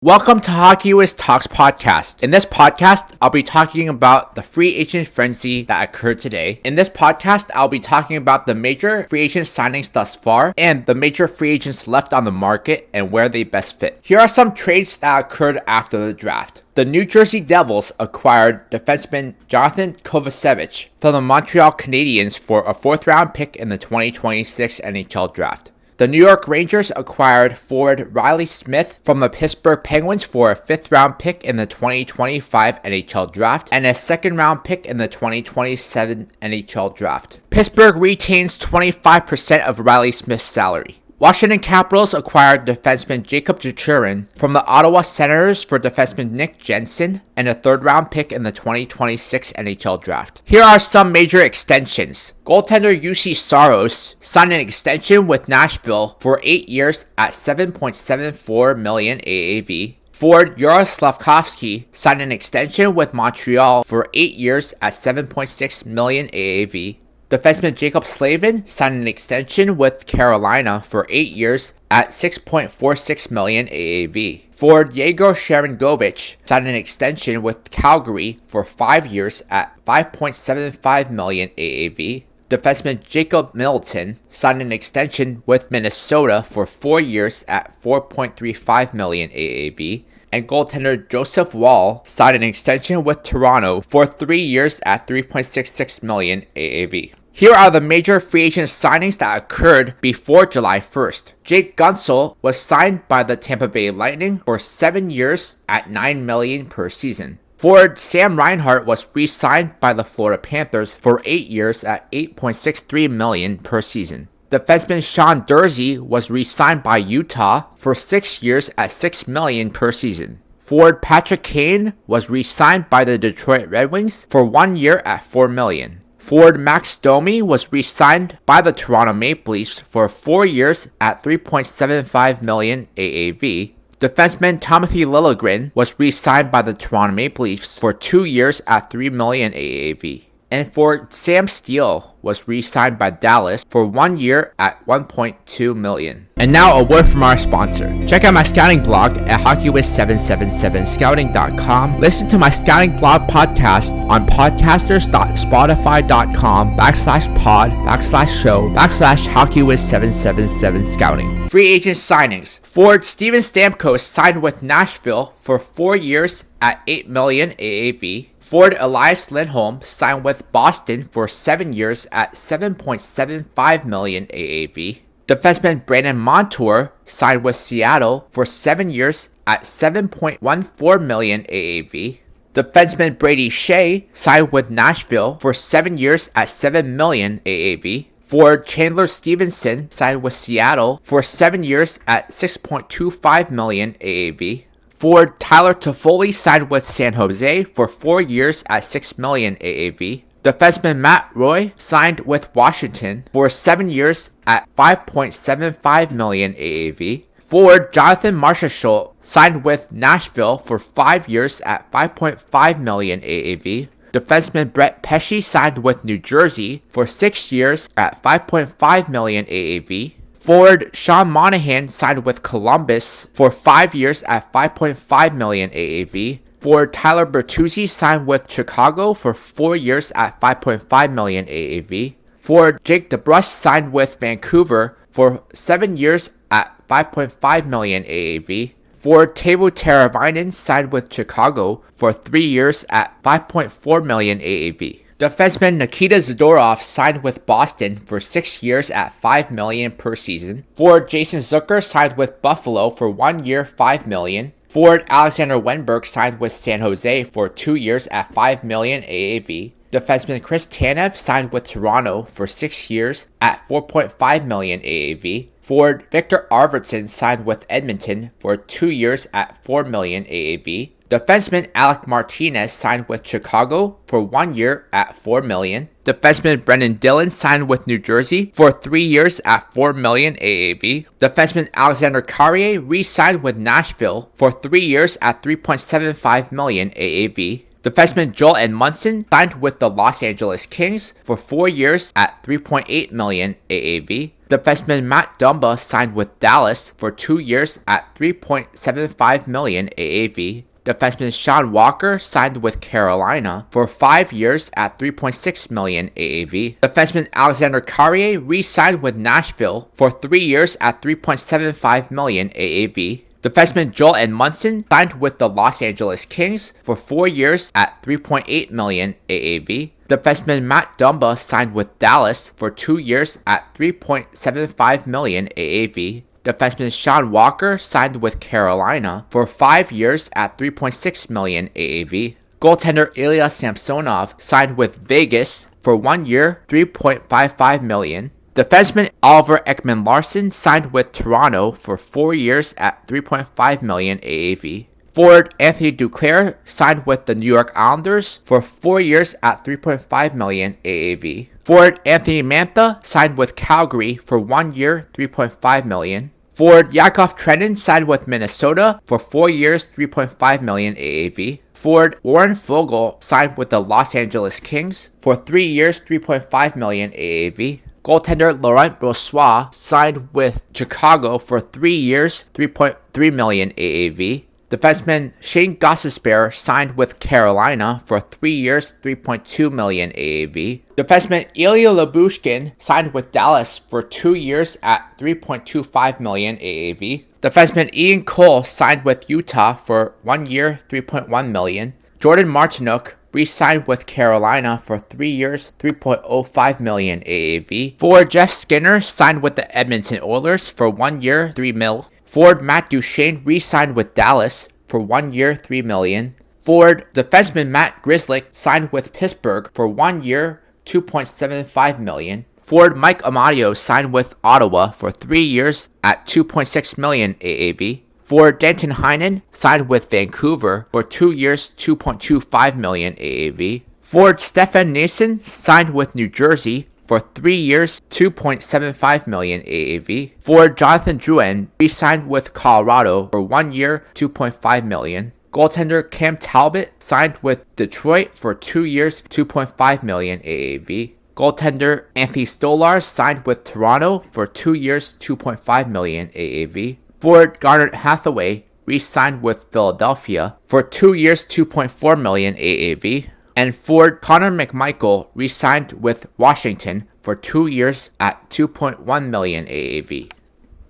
Welcome to Hockey with Talks podcast. In this podcast, I'll be talking about the free agent frenzy that occurred today. In this podcast, I'll be talking about the major free agent signings thus far and the major free agents left on the market and where they best fit. Here are some trades that occurred after the draft. The New Jersey Devils acquired defenseman Jonathan Kovacevic from the Montreal Canadiens for a 4th-round pick in the 2026 NHL Draft. The New York Rangers acquired forward Riley Smith from the Pittsburgh Penguins for a 5th-round pick in the 2025 NHL Draft and a 2nd-round pick in the 2027 NHL Draft. Pittsburgh retains 25% of Riley Smith's salary. Washington Capitals acquired defenseman Jacob Chychrun from the Ottawa Senators for defenseman Nick Jensen and a 3rd-round pick in the 2026 NHL Draft. Here are some major extensions. Goaltender UC Saros signed an extension with Nashville for 8 years at $7.74 million AAV. Forward Joris Slavkovsky signed an extension with Montreal for 8 years at $7.6 million AAV. Defenseman Jacob Slavin signed an extension with Carolina for 8 years at $6.46 million AAV. Forward Yegor Sharangovich signed an extension with Calgary for 5 years at $5.75 million AAV. Defenseman Jacob Middleton signed an extension with Minnesota for 4 years at $4.35 million AAV. And goaltender Joseph Woll signed an extension with Toronto for 3 years at $3.66 million AAV. Here are the major free agent signings that occurred before July 1st. Jake Guentzel was signed by the Tampa Bay Lightning for 7 years at $9 million per season. Forward Sam Reinhart was re-signed by the Florida Panthers for 8 years at $8.63 million per season. Defenseman Sean Durzi was re-signed by Utah for 6 years at $6 million per season. Forward Patrick Kane was re-signed by the Detroit Red Wings for 1 year at $4 million. Forward Max Domi was re-signed by the Toronto Maple Leafs for 4 years at $3.75 million AAV. Defenseman Timothy Liljegren was re-signed by the Toronto Maple Leafs for 2 years at $3 million AAV. And forward Sam Steele was re-signed by Dallas for 1 year at $1.2 million. And now a word from our sponsor. Check out my scouting blog at hockeywith777scouting.com. Listen to my scouting blog podcast on podcasters.spotify.com/pod/show/hockeywith777scouting. Free agent signings. Forward Steven Stamkos signed with Nashville for 4 years at $8 million AAV. Forward Elias Lindholm signed with Boston for 7 years at $7.75 million AAV. Defenseman Brandon Montour signed with Seattle for 7 years at $7.14 million AAV. Defenseman Brady Shea signed with Nashville for 7 years at $7 million AAV. Forward Chandler Stevenson signed with Seattle for 7 years at $6.25 million AAV. Forward Tyler Toffoli signed with San Jose for 4 years at $6 million AAV. Defenseman Matt Roy signed with Washington for 7 years at $5.75 million AAV. Forward Jonathan Marchessault signed with Nashville for 5 years at $5.5 million AAV. Defenseman Brett Pesce signed with New Jersey for 6 years at $5.5 million AAV. Forward Sean Monahan signed with Columbus for 5 years at $5.5 million AAV. Forward Tyler Bertuzzi signed with Chicago for 4 years at $5.5 million AAV. Forward Jake DeBrusk signed with Vancouver for 7 years at $5.5 million AAV. Forward Teuvo Teravainen signed with Chicago for 3 years at $5.4 million AAV. Defenseman Nikita Zadorov signed with Boston for 6 years at $5 million per season. Forward Jason Zucker signed with Buffalo for 1 year, $5 million. Forward Alexander Wenberg signed with San Jose for 2 years at $5 million AAV. Defenseman Chris Tanev signed with Toronto for 6 years at $4.5 million AAV. Forward Victor Arvidsson signed with Edmonton for 2 years at $4 million AAV. Defenseman Alec Martinez signed with Chicago for 1 year at $4 million. Defenseman Brendan Dillon signed with New Jersey for 3 years at $4 million AAV. Defenseman Alexander Carrier re-signed with Nashville for 3 years at $3.75 million AAV. Defenseman Joel Edmundson signed with the Los Angeles Kings for 4 years at $3.8 million AAV. Defenseman Matt Dumba signed with Dallas for 2 years at $3.75 million AAV. Defenseman Sean Walker signed with Carolina for 5 years at $3.6 million AAV. Defenseman Alexander Carrier re-signed with Nashville for 3 years at $3.75 million AAV. Defenseman Joel Edmundson signed with the Los Angeles Kings for 4 years at $3.8 million AAV. Defenseman Matt Dumba signed with Dallas for 2 years at $3.75 million AAV. Defenseman Sean Walker signed with Carolina for 5 years at $3.6 million AAV. Goaltender Ilya Samsonov signed with Vegas for 1 year, $3.55 million. Defenseman Oliver Ekman-Larsson signed with Toronto for 4 years at $3.5 million AAV. Forward Anthony Duclair signed with the New York Islanders for 4 years at $3.5 million AAV. Forward Anthony Mantha signed with Calgary for 1 year, $3.5 million. Forward Yakov Trenin signed with Minnesota for 4 years, $3.5 million AAV. Forward Warren Foegele signed with the Los Angeles Kings for 3 years, $3.5 million AAV. Goaltender Laurent Brossoit signed with Chicago for 3 years, $3.3 million AAV. Defenseman Shane Gostisbehere signed with Carolina for 3 years, $3.2 million AAV. Defenseman Ilya Lyubushkin signed with Dallas for 2 years at $3.25 million AAV. Defenseman Ian Cole signed with Utah for 1 year, $3.1 million. Jordan Martinook re-signed with Carolina for 3 years, $3.05 million AAV. Forward Jeff Skinner signed with the Edmonton Oilers for 1 year, $3 million. Forward Matt Duchene re-signed with Dallas for 1 year, $3 million. Forward defenseman Matt Grzelcyk signed with Pittsburgh for 1 year, $2.75 million. Forward Mike Amadio signed with Ottawa for 3 years at $2.6 million AAV. Forward Danton Heinen signed with Vancouver for 2 years, $2.25 million AAV. Forward Stefan Nielsen signed with New Jersey for 3 years, $2.75 million AAV. Forward Jonathan Drouin re-signed with Colorado for 1 year, $2.5 million. Goaltender Cam Talbot signed with Detroit for 2 years, $2.5 million AAV. Goaltender Anthony Stolarz signed with Toronto for 2 years, $2.5 million AAV. Forward Garnet Hathaway re-signed with Philadelphia for 2 years, $2.4 million AAV. And forward Connor McMichael re-signed with Washington for 2 years at $2.1 million AAV.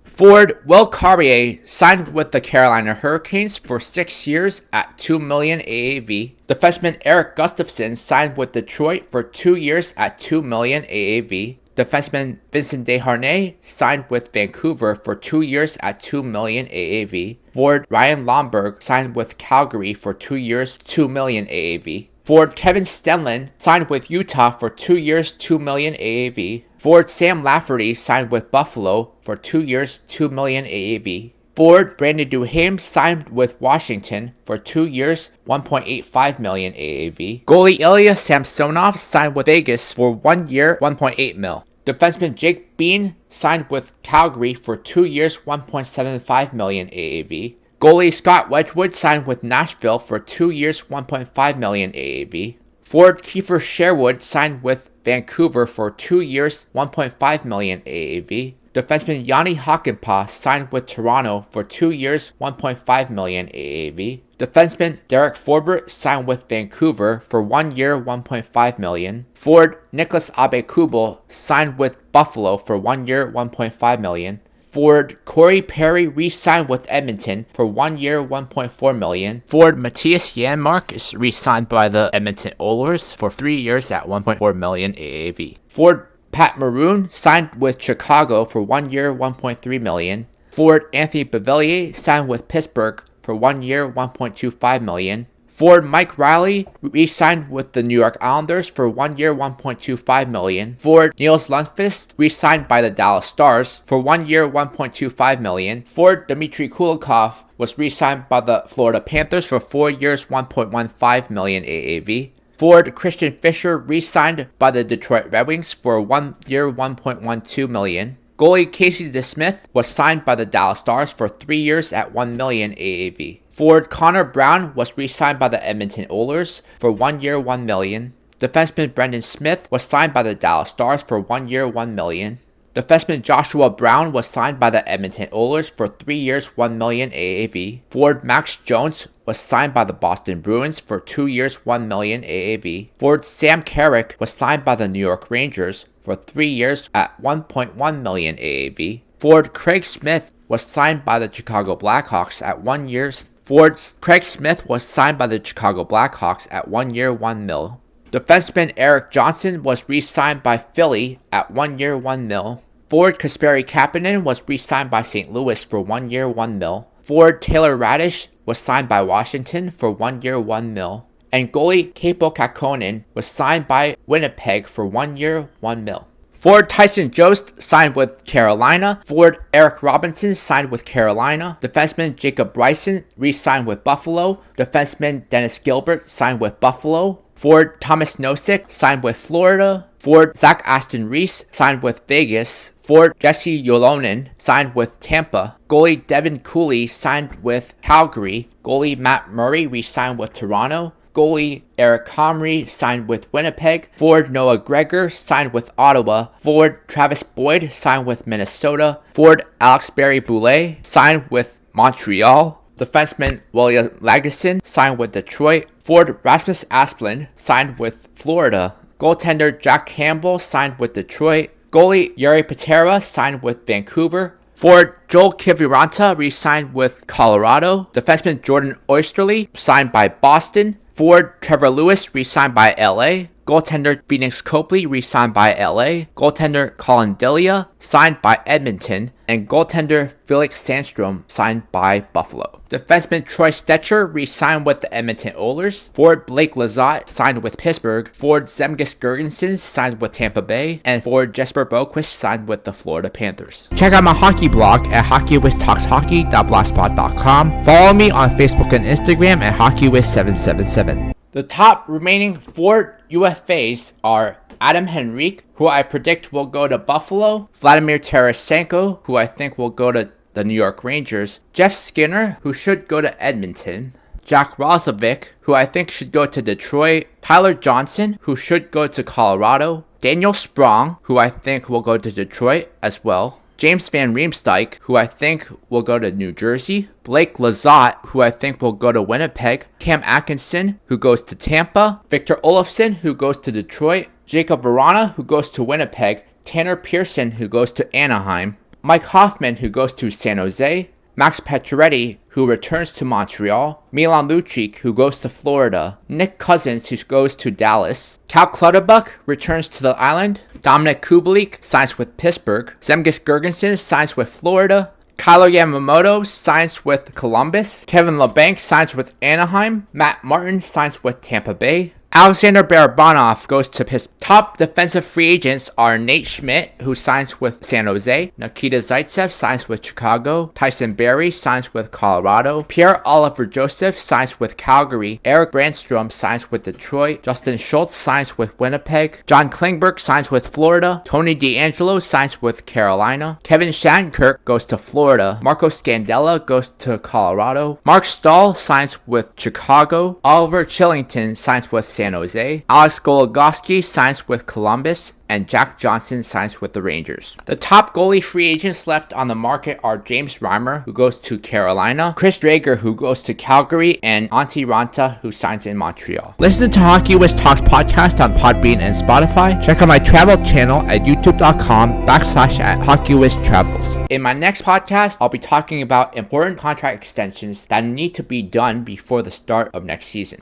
Forward Will Carrier signed with the Carolina Hurricanes for 6 years at $2 million AAV. Defenseman Eric Gustafsson signed with Detroit for 2 years at $2 million AAV. Defenseman Vincent Desharnais signed with Vancouver for 2 years at $2 million AAV. Forward Ryan Lomberg signed with Calgary for 2 years, $2 million AAV. Forward Kevin Stenlund signed with Utah for 2 years, $2 million AAV. Forward Sam Lafferty signed with Buffalo for 2 years, $2 million AAV. Forward Brandon Duhaime signed with Washington for 2 years, $1.85 million AAV. Goalie Ilya Samsonov signed with Vegas for 1 year, $1.8 million. Defenseman Jake Bean signed with Calgary for 2 years, $1.75 million AAV. Goalie Scott Wedgwood signed with Nashville for 2 years, $1.5 million AAV. Forward Kiefer Sherwood signed with Vancouver for 2 years, $1.5 million AAV. Defenseman Yanni Hakanpää signed with Toronto for 2 years, $1.5 million AAV. Defenseman Derek Forbert signed with Vancouver for 1 year, $1.5 million. Forward Nicholas Abe-Kubel signed with Buffalo for 1 year, $1.5 million. Forward Corey Perry re-signed with Edmonton for 1 year, $1.4 million. Forward Matthias Janmark is re-signed by the Edmonton Oilers for 3 years at $1.4 million AAV. Forward Pat Maroon signed with Chicago for 1 year, $1.3 million. Forward Anthony Beauvillier signed with Pittsburgh for 1 year, $1.25 million. Forward Mike Riley re-signed with the New York Islanders for 1 year, $1.25 million. Forward Niels Lundqvist re-signed by the Dallas Stars for 1 year, $1.25 million. Forward Dmitry Kulikov was re-signed by the Florida Panthers for 4 years, $1.15 million AAV. Forward Christian Fischer re-signed by the Detroit Red Wings for 1 year, $1.12 million. Goalie Casey DeSmith was signed by the Dallas Stars for 3 years at $1 million AAV. Forward Connor Brown was re-signed by the Edmonton Oilers for 1 year, $1 million. Defenseman Brendan Smith was signed by the Dallas Stars for 1 year, $1 million. Defenseman Joshua Brown was signed by the Edmonton Oilers for 3 years, $1 million AAV. Forward Max Jones was signed by the Boston Bruins for 2 years, $1 million AAV. Forward Sam Carrick was signed by the New York Rangers for 3 years at $1.1 million AAV. Forward Craig Smith was signed by the Chicago Blackhawks at 1 year. Forward Craig Smith was signed by the Chicago Blackhawks at 1 year, $1 million. Defenseman Eric Johnson was re-signed by Philly at 1 year, $1 million. Forward Kasperi Kapanen was re-signed by St. Louis for 1 year, $1 million. Forward Taylor Radish was signed by Washington for 1 year, $1 million. And goalie Kaapo Kähkönen was signed by Winnipeg for 1 year, $1 million. Forward Tyson Jost signed with Carolina. Forward Eric Robinson signed with Carolina. Defenseman Jacob Bryson re-signed with Buffalo. Defenseman Dennis Gilbert signed with Buffalo. Forward Thomas Nosek signed with Florida. Forward Zach Aston Reese signed with Vegas. Forward Jesse Yolonen signed with Tampa. Goalie Devin Cooley signed with Calgary. Goalie Matt Murray re-signed with Toronto. Goalie Eric Comrie signed with Winnipeg. Forward Noah Gregor signed with Ottawa. Forward Travis Boyd signed with Minnesota. Forward Alex Barry-Boulet signed with Montreal. Defenseman William Lagesson signed with Detroit. Forward Rasmus Asplund signed with Florida. Goaltender Jack Campbell signed with Detroit. Goalie Yuri Patera signed with Vancouver. Forward Joel Kiviranta re-signed with Colorado. Defenseman Jordan Oysterley signed by Boston. Forward Trevor Lewis re-signed by LA. Goaltender Phoenix Copley re-signed by LA. Goaltender Colin Delia signed by Edmonton. And goaltender Felix Sandstrom signed by Buffalo. Defenseman Troy Stetcher re-signed with the Edmonton Oilers. Forward Blake Lizotte signed with Pittsburgh. Forward Zemgus Girgensons signed with Tampa Bay. And forward Jesper Boquist signed with the Florida Panthers. Check out my hockey blog at hockeywiztalkshockey.blogspot.com. Follow me on Facebook and Instagram at hockeywiz777. The top remaining 4 UFAs are Adam Henrique, who I predict will go to Buffalo, Vladimir Tarasenko, who I think will go to the New York Rangers, Jeff Skinner, who should go to Edmonton, Jack Roslovic, who I think should go to Detroit, Tyler Johnson, who should go to Colorado, Daniel Sprong, who I think will go to Detroit as well, James Van Riemsdyk, who I think will go to New Jersey, Blake Lizotte, who I think will go to Winnipeg, Cam Atkinson, who goes to Tampa, Victor Olofsson, who goes to Detroit, Jacob Vrana, who goes to Winnipeg, Tanner Pearson, who goes to Anaheim, Mike Hoffman, who goes to San Jose, Max Pacioretty, who returns to Montreal, Milan Lucic, who goes to Florida, Nick Cousins, who goes to Dallas, Cal Clutterbuck returns to the island, Dominic Kubalik signs with Pittsburgh, Zemgus Girgensons signs with Florida, Kyler Yamamoto signs with Columbus, Kevin LeBanc signs with Anaheim, Matt Martin signs with Tampa Bay, Alexander Barabanov goes to Pittsburgh. Top defensive free agents are Nate Schmidt, who signs with San Jose. Nikita Zaitsev signs with Chicago. Tyson Barrie signs with Colorado. Pierre-Olivier Joseph signs with Calgary. Eric Brandstrom signs with Detroit. Justin Schultz signs with Winnipeg. John Klingberg signs with Florida. Tony DeAngelo signs with Carolina. Kevin Shattenkirk goes to Florida. Marco Scandella goes to Colorado. Mark Stahl signs with Chicago. Oliver Chillington signs with San Jose. Alex Goligoski signs with Columbus, and Jack Johnson signs with the Rangers. The top goalie free agents left on the market are James Reimer, who goes to Carolina, Chris Drager, who goes to Calgary, and Antti Ranta, who signs in Montreal. Listen to Hockey Wiz Talks podcast on Podbean and Spotify. Check out my travel channel at youtube.com/HockeyWizTravels. In my next podcast, I'll be talking about important contract extensions that need to be done before the start of next season.